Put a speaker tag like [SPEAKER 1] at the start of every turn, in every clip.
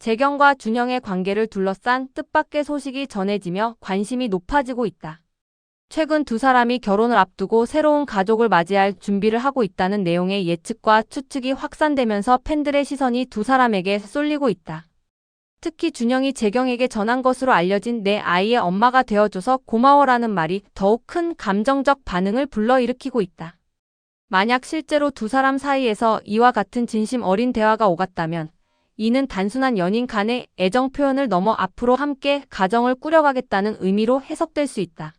[SPEAKER 1] 재경과 준영의 관계를 둘러싼 뜻밖의 소식이 전해지며 관심이 높아지고 있다. 최근 두 사람이 결혼을 앞두고 새로운 가족을 맞이할 준비를 하고 있다는 내용의 예측과 추측이 확산되면서 팬들의 시선이 두 사람에게 쏠리고 있다. 특히 준영이 재경에게 전한 것으로 알려진 내 아이의 엄마가 되어줘서 고마워라는 말이 더욱 큰 감정적 반응을 불러일으키고 있다. 만약 실제로 두 사람 사이에서 이와 같은 진심 어린 대화가 오갔다면 이는 단순한 연인 간의 애정 표현을 넘어 앞으로 함께 가정을 꾸려가겠다는 의미로 해석될 수 있다.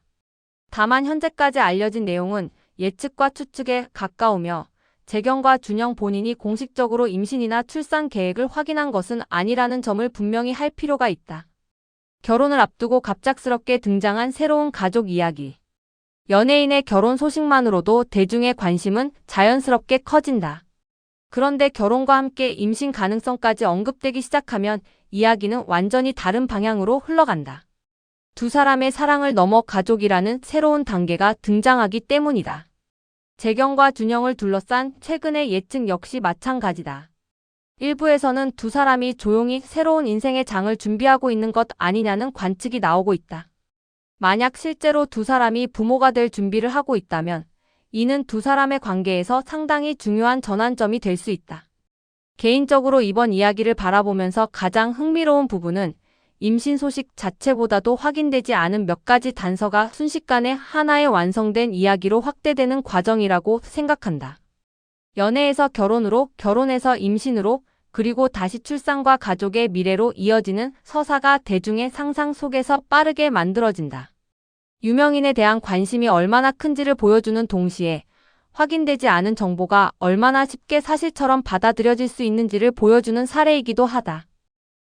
[SPEAKER 1] 다만 현재까지 알려진 내용은 예측과 추측에 가까우며 재경과 준영 본인이 공식적으로 임신이나 출산 계획을 확인한 것은 아니라는 점을 분명히 할 필요가 있다. 결혼을 앞두고 갑작스럽게 등장한 새로운 가족 이야기. 연예인의 결혼 소식만으로도 대중의 관심은 자연스럽게 커진다. 그런데 결혼과 함께 임신 가능성까지 언급되기 시작하면 이야기는 완전히 다른 방향으로 흘러간다. 두 사람의 사랑을 넘어 가족이라는 새로운 단계가 등장하기 때문이다. 재경과 준영을 둘러싼 최근의 예측 역시 마찬가지다. 일부에서는 두 사람이 조용히 새로운 인생의 장을 준비하고 있는 것 아니냐는 관측이 나오고 있다. 만약 실제로 두 사람이 부모가 될 준비를 하고 있다면 이는 두 사람의 관계에서 상당히 중요한 전환점이 될 수 있다. 개인적으로 이번 이야기를 바라보면서 가장 흥미로운 부분은 임신 소식 자체보다도 확인되지 않은 몇 가지 단서가 순식간에 하나의 완성된 이야기로 확대되는 과정이라고 생각한다. 연애에서 결혼으로, 결혼에서 임신으로, 그리고 다시 출산과 가족의 미래로 이어지는 서사가 대중의 상상 속에서 빠르게 만들어진다. 유명인에 대한 관심이 얼마나 큰지를 보여주는 동시에 확인되지 않은 정보가 얼마나 쉽게 사실처럼 받아들여질 수 있는지를 보여주는 사례이기도 하다.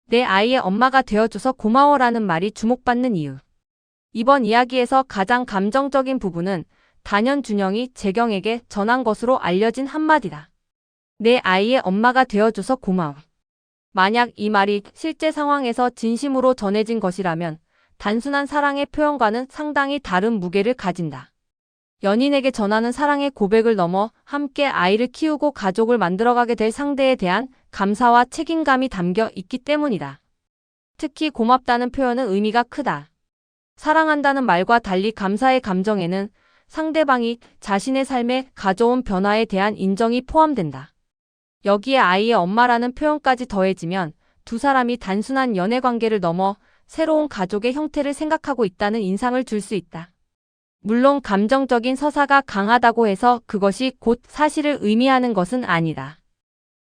[SPEAKER 1] 내 아이의 엄마가 되어줘서 고마워라는 말이 주목받는 이유. 이번 이야기에서 가장 감정적인 부분은 단연 준영이 재경에게 전한 것으로 알려진 한마디다. 내 아이의 엄마가 되어줘서 고마워. 만약 이 말이 실제 상황에서 진심으로 전해진 것이라면 단순한 사랑의 표현과는 상당히 다른 무게를 가진다. 연인에게 전하는 사랑의 고백을 넘어 함께 아이를 키우고 가족을 만들어가게 될 상대에 대한 감사와 책임감이 담겨 있기 때문이다. 특히 고맙다는 표현은 의미가 크다. 사랑한다는 말과 달리 감사의 감정에는 상대방이 자신의 삶에 가져온 변화에 대한 인정이 포함된다. 여기에 아이의 엄마라는 표현까지 더해지면 두 사람이 단순한 연애 관계를 넘어 새로운 가족의 형태를 생각하고 있다는 인상을 줄 수 있다. 물론 감정적인 서사가 강하다고 해서 그것이 곧 사실을 의미하는 것은 아니다.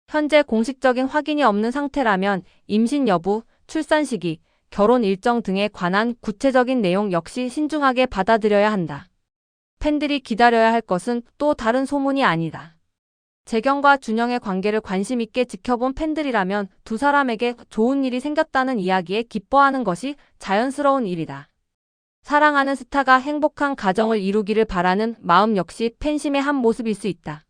[SPEAKER 1] 현재 공식적인 확인이 없는 상태라면 임신 여부, 출산 시기, 결혼 일정 등에 관한 구체적인 내용 역시 신중하게 받아들여야 한다. 팬들이 기다려야 할 것은 또 다른 소문이 아니다. 재경과 준영의 관계를 관심 있게 지켜본 팬들이라면 두 사람에게 좋은 일이 생겼다는 이야기에 기뻐하는 것이 자연스러운 일이다. 사랑하는 스타가 행복한 가정을 이루기를 바라는 마음 역시 팬심의 한 모습일 수 있다.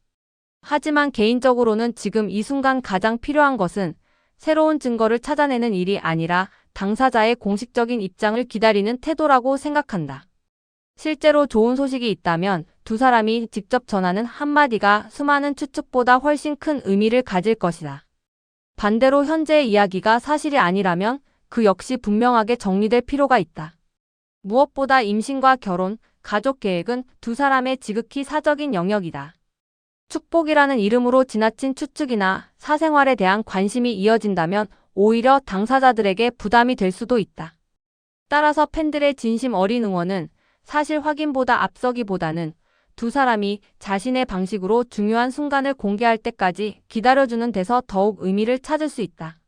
[SPEAKER 1] 하지만 개인적으로는 지금 이 순간 가장 필요한 것은 새로운 증거를 찾아내는 일이 아니라 당사자의 공식적인 입장을 기다리는 태도라고 생각한다. 실제로 좋은 소식이 있다면 두 사람이 직접 전하는 한마디가 수많은 추측보다 훨씬 큰 의미를 가질 것이다. 반대로 현재의 이야기가 사실이 아니라면 그 역시 분명하게 정리될 필요가 있다. 무엇보다 임신과 결혼, 가족 계획은 두 사람의 지극히 사적인 영역이다. 축복이라는 이름으로 지나친 추측이나 사생활에 대한 관심이 이어진다면 오히려 당사자들에게 부담이 될 수도 있다. 따라서 팬들의 진심 어린 응원은 사실 확인보다 앞서기보다는 두 사람이 자신의 방식으로 중요한 순간을 공개할 때까지 기다려주는 데서 더욱 의미를 찾을 수 있다.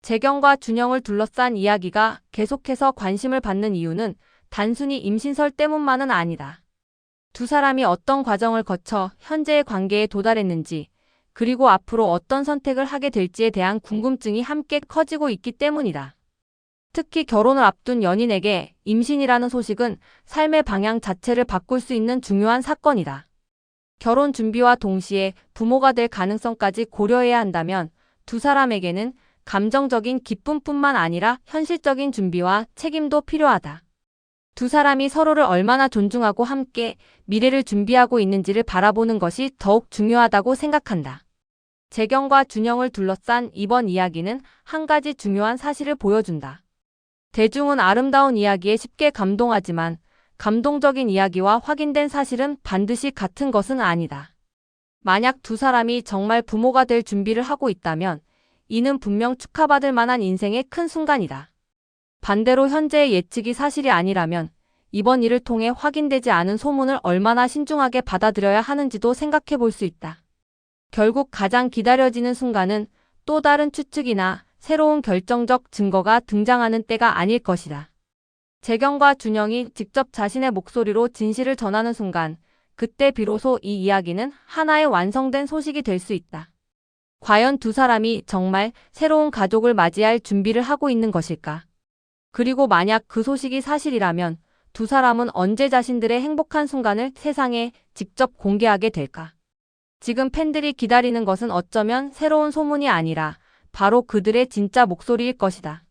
[SPEAKER 1] 재경과 준영을 둘러싼 이야기가 계속해서 관심을 받는 이유는 단순히 임신설 때문만은 아니다. 두 사람이 어떤 과정을 거쳐 현재의 관계에 도달했는지, 그리고 앞으로 어떤 선택을 하게 될지에 대한 궁금증이 함께 커지고 있기 때문이다. 특히 결혼을 앞둔 연인에게 임신이라는 소식은 삶의 방향 자체를 바꿀 수 있는 중요한 사건이다. 결혼 준비와 동시에 부모가 될 가능성까지 고려해야 한다면 두 사람에게는 감정적인 기쁨뿐만 아니라 현실적인 준비와 책임도 필요하다. 두 사람이 서로를 얼마나 존중하고 함께 미래를 준비하고 있는지를 바라보는 것이 더욱 중요하다고 생각한다. 재경과 준영을 둘러싼 이번 이야기는 한 가지 중요한 사실을 보여준다. 대중은 아름다운 이야기에 쉽게 감동하지만 감동적인 이야기와 확인된 사실은 반드시 같은 것은 아니다. 만약 두 사람이 정말 부모가 될 준비를 하고 있다면 이는 분명 축하받을 만한 인생의 큰 순간이다. 반대로 현재의 예측이 사실이 아니라면 이번 일을 통해 확인되지 않은 소문을 얼마나 신중하게 받아들여야 하는지도 생각해 볼 수 있다. 결국 가장 기다려지는 순간은 또 다른 추측이나 새로운 결정적 증거가 등장하는 때가 아닐 것이다. 재경과 준영이 직접 자신의 목소리로 진실을 전하는 순간, 그때 비로소 이 이야기는 하나의 완성된 소식이 될 수 있다. 과연 두 사람이 정말 새로운 가족을 맞이할 준비를 하고 있는 것일까? 그리고 만약 그 소식이 사실이라면 두 사람은 언제 자신들의 행복한 순간을 세상에 직접 공개하게 될까? 지금 팬들이 기다리는 것은 어쩌면 새로운 소문이 아니라 바로 그들의 진짜 목소리일 것이다.